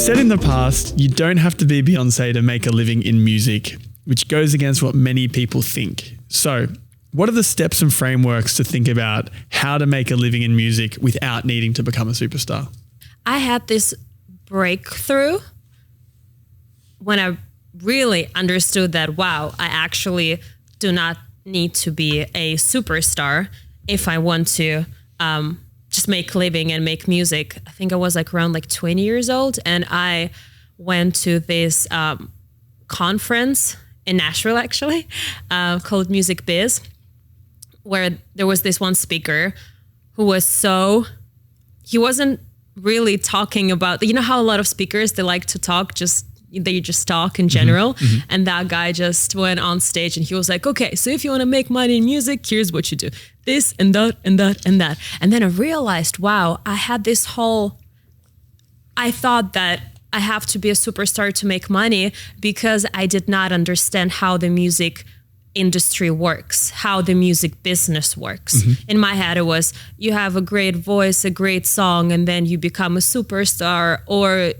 said in the past, you don't have to be Beyonce to make a living in music, which goes against what many people think. So, what are the steps and frameworks to think about how to make a living in music without needing to become a superstar? I had this breakthrough when I really understood that, wow, I actually do not need to be a superstar if I want to just make a living and make music. I think I was around 20 years old, and I went to this conference in Nashville, actually, called Music Biz, where there was this one speaker who was he wasn't really talking about, you know how a lot of speakers, they like to talk, they just talk in general. Mm-hmm. And that guy just went on stage and he was like, okay, so if you want to make money in music, here's what you do. This and that and that and that. And then I realized, wow, I thought that I have to be a superstar to make money because I did not understand how the music industry works, how the music business works. Mm-hmm. In my head, it was, you have a great voice, a great song, and then you become a superstar, or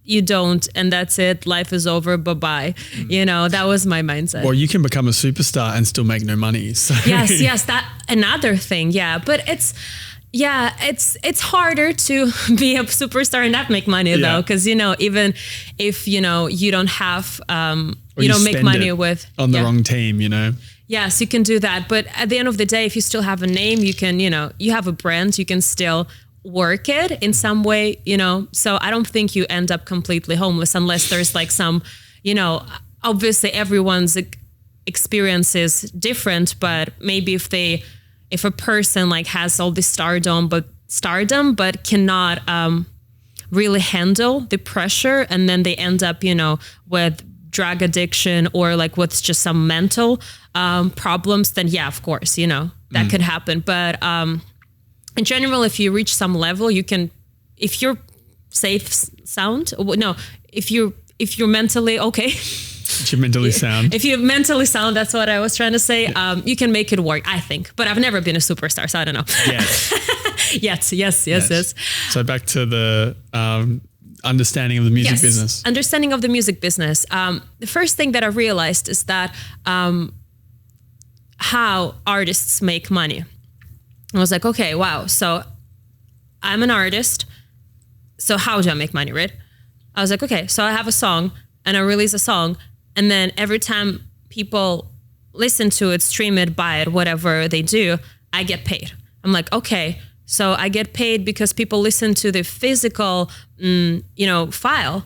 you don't, and that's it. Life is over. Bye-bye. Mm. That was my mindset. Or you can become a superstar and still make no money. So. Yes. That another thing. Yeah. But it's harder to be a superstar and not make money though. Cause even if, you don't have, you don't make money with on the wrong team, Yes, you can do that. But at the end of the day, if you still have a name, you can, you have a brand, you can still work it in some way, so I don't think you end up completely homeless unless there's some, obviously everyone's experience is different, but maybe if a person has all this stardom but cannot really handle the pressure, and then they end up, with drug addiction or with just some mental problems, then yeah, of course, that could happen. But in general, if you reach some level, you can, if you're if you're mentally okay. If you're mentally sound. If you're mentally sound, that's what I was trying to say. You can make it work, I think. But I've never been a superstar, so I don't know. Yes. So back to the understanding of the music business. Understanding of the music business. The first thing that I realized is that how artists make money. I was like, okay, wow. So I'm an artist. So how do I make money, right? I was like, okay, so I have a song and I release a song. And then every time people listen to it, stream it, buy it, whatever they do, I get paid. I'm like, okay, so I get paid because people listen to the physical, file.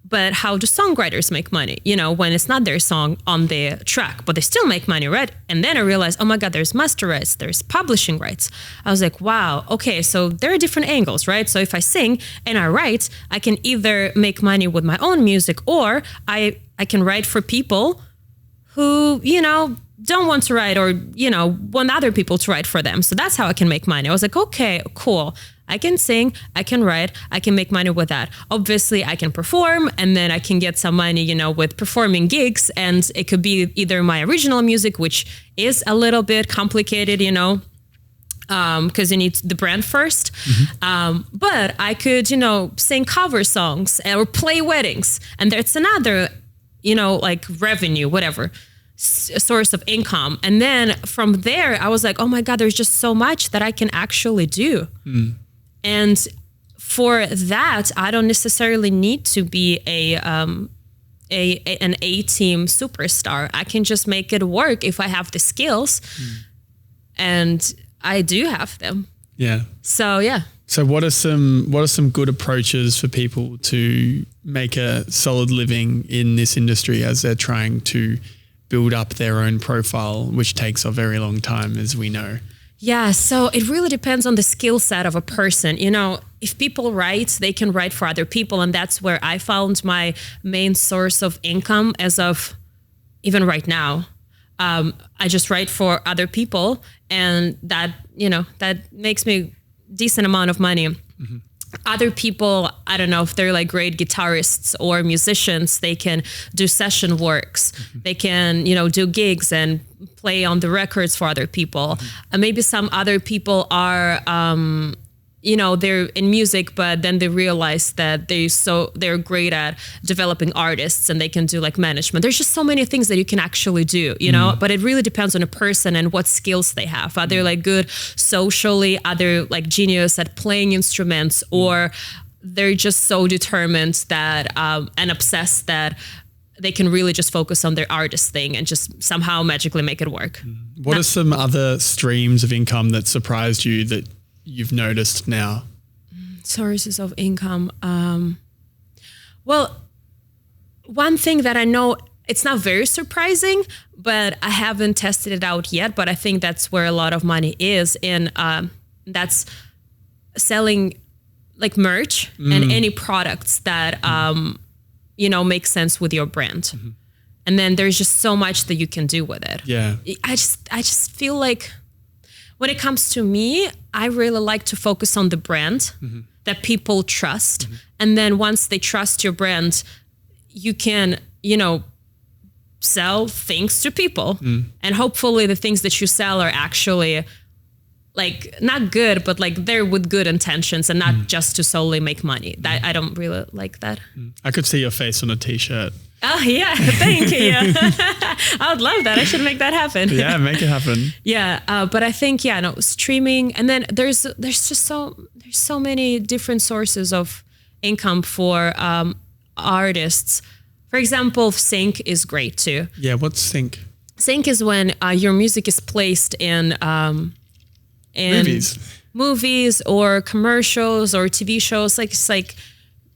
But how do songwriters make money, when it's not their song on the track, but they still make money, right? And then I realized, oh my God, there's master rights, there's publishing rights. I was like, wow, okay, so there are different angles, right? So if I sing and I write, I can either make money with my own music, or I can write for people who, don't want to write, or, want other people to write for them. So that's how I can make money. I was like, okay, cool. I can sing, I can write, I can make money with that. Obviously, I can perform, and then I can get some money, with performing gigs. And it could be either my original music, which is a little bit complicated, because you need the brand first. Mm-hmm. But I could, sing cover songs or play weddings. And that's another, revenue, whatever, source of income. And then from there, I was like, oh my God, there's just so much that I can actually do. Mm. And for that, I don't necessarily need to be an A-team superstar. I can just make it work if I have the skills, and I do have them. Yeah. So yeah. So what are some good approaches for people to make a solid living in this industry as they're trying to build up their own profile, which takes a very long time, as we know? Yeah, so it really depends on the skill set of a person. If people write, they can write for other people. And that's where I found my main source of income as of even right now. I just write for other people, and that makes me a decent amount of money. Mm-hmm. Other people, I don't know if they're great guitarists or musicians, they can do session works. Mm-hmm. They can, do gigs and play on the records for other people. Mm-hmm. Maybe some other people are, they're in music, but then they realize that they're great at developing artists and they can do like management. There's just so many things that you can actually do, but it really depends on a person and what skills they have. Are they like good socially? Are they like genius at playing instruments, or they're just so determined that and obsessed that they can really just focus on their artist thing and just somehow magically make it work. What are some other streams of income that surprised you that you've noticed now? Sources of income. Well, one thing that I know, it's not very surprising, but I haven't tested it out yet, but I think that's where a lot of money is in, that's selling like merch and any products that, make sense with your brand. And then there's just so much that you can do with it. Yeah. I just feel like when it comes to me, I really like to focus on the brand that people trust. And then once they trust your brand, you can, sell things to people. And hopefully the things that you sell are actually like not good, but like they're with good intentions and not just to solely make money. That I don't really like that. I could see your face on a t-shirt. Oh yeah, thank you. I would love that. I should make that happen. Yeah, make it happen. Yeah, but I think streaming, and then there's so many different sources of income for artists. For example, sync is great too. Yeah, what's sync? Sync is when your music is placed in movies or commercials or TV shows. Like it's like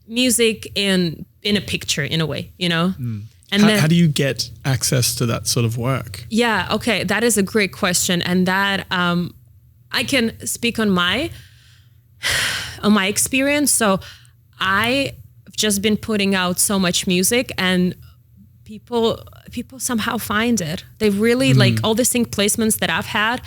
music in a picture in a way, And how do you get access to that sort of work? Yeah, okay, that is a great question, and that I can speak on my experience. So I've just been putting out so much music, and people somehow find it. They really like all the sync placements that I've had.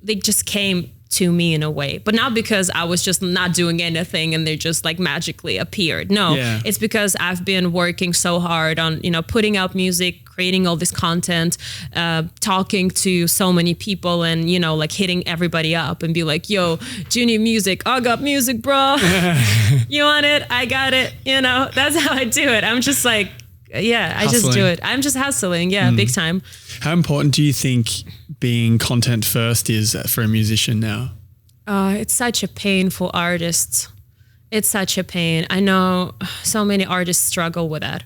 They just came to me in a way, but not because I was just not doing anything and they just like magically appeared. No, It's because I've been working so hard on, putting out music, creating all this content, talking to so many people and, like hitting everybody up and be like, yo, do you need music? I got music, bro. You want it? I got it. That's how I do it. I'm just like, I just do it. I'm just hustling. Yeah, big time. How important do you think being content first is for a musician now? It's such a pain for artists. It's such a pain. I know so many artists struggle with that.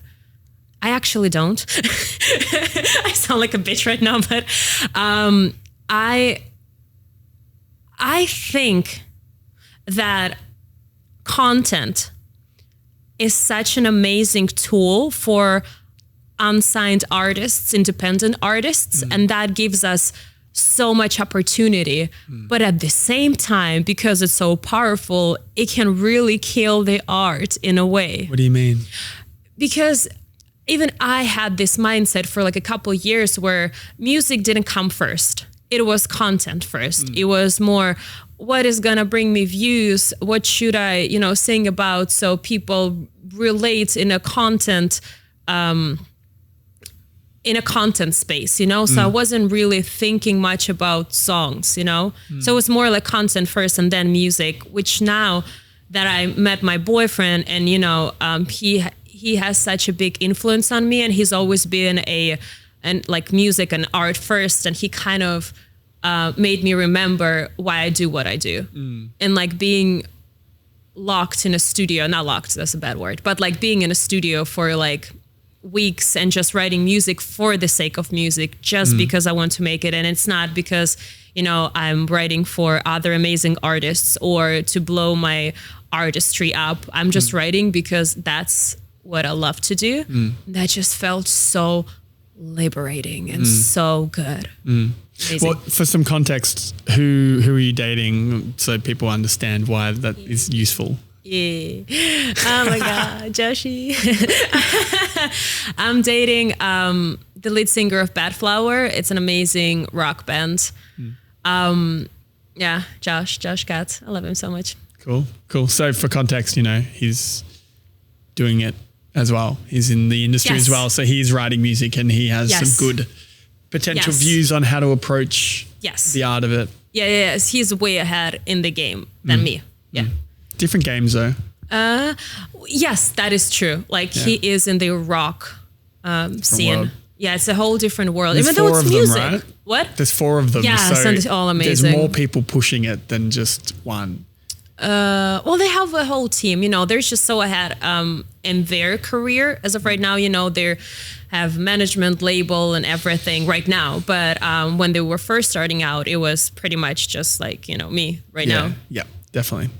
I actually don't. I sound like a bitch right now, but I think that content is such an amazing tool for unsigned artists, independent artists, and that gives us so much opportunity. But at the same time, because it's so powerful, it can really kill the art in a way. What do you mean? Because even I had this mindset for like a couple of years where music didn't come first. It was content first. It was more, what is gonna bring me views? What should I, sing about so people relate in a content space, So I wasn't really thinking much about songs, So it was more like content first and then music, which now that I met my boyfriend and, he has such a big influence on me and he's always been like music and art first. And he kind of made me remember why I do what I do. And like being locked in a studio, not locked, that's a bad word, but like being in a studio for like weeks and just writing music for the sake of music, just because I want to make it. And it's not because, I'm writing for other amazing artists or to blow my artistry up. I'm just writing because that's what I love to do. That just felt so liberating and so good. Well, for some context, who are you dating so people understand why that is useful? Yeah. Oh my God, Joshi. I'm dating the lead singer of Bad Flower. It's an amazing rock band. Josh Katz. I love him so much. Cool. So for context, he's doing it as well. He's in the industry as well. So he's writing music and he has some good potential views on how to approach the art of it. Yes. He's way ahead in the game than me. Yeah. Different games though. Yes, that is true. Like he is in the rock scene. world. Yeah, it's a whole different world. There's Even though 4 it's of them, music. right? What? There's 4 of them. Yes, so and it's all amazing. There's more people pushing it than just one. Well, they have a whole team. You know, they're just so ahead in their career as of right now. You know, they have management, label, and everything right now. But when they were first starting out, it was pretty much just like, you know, me right now. Yeah, definitely.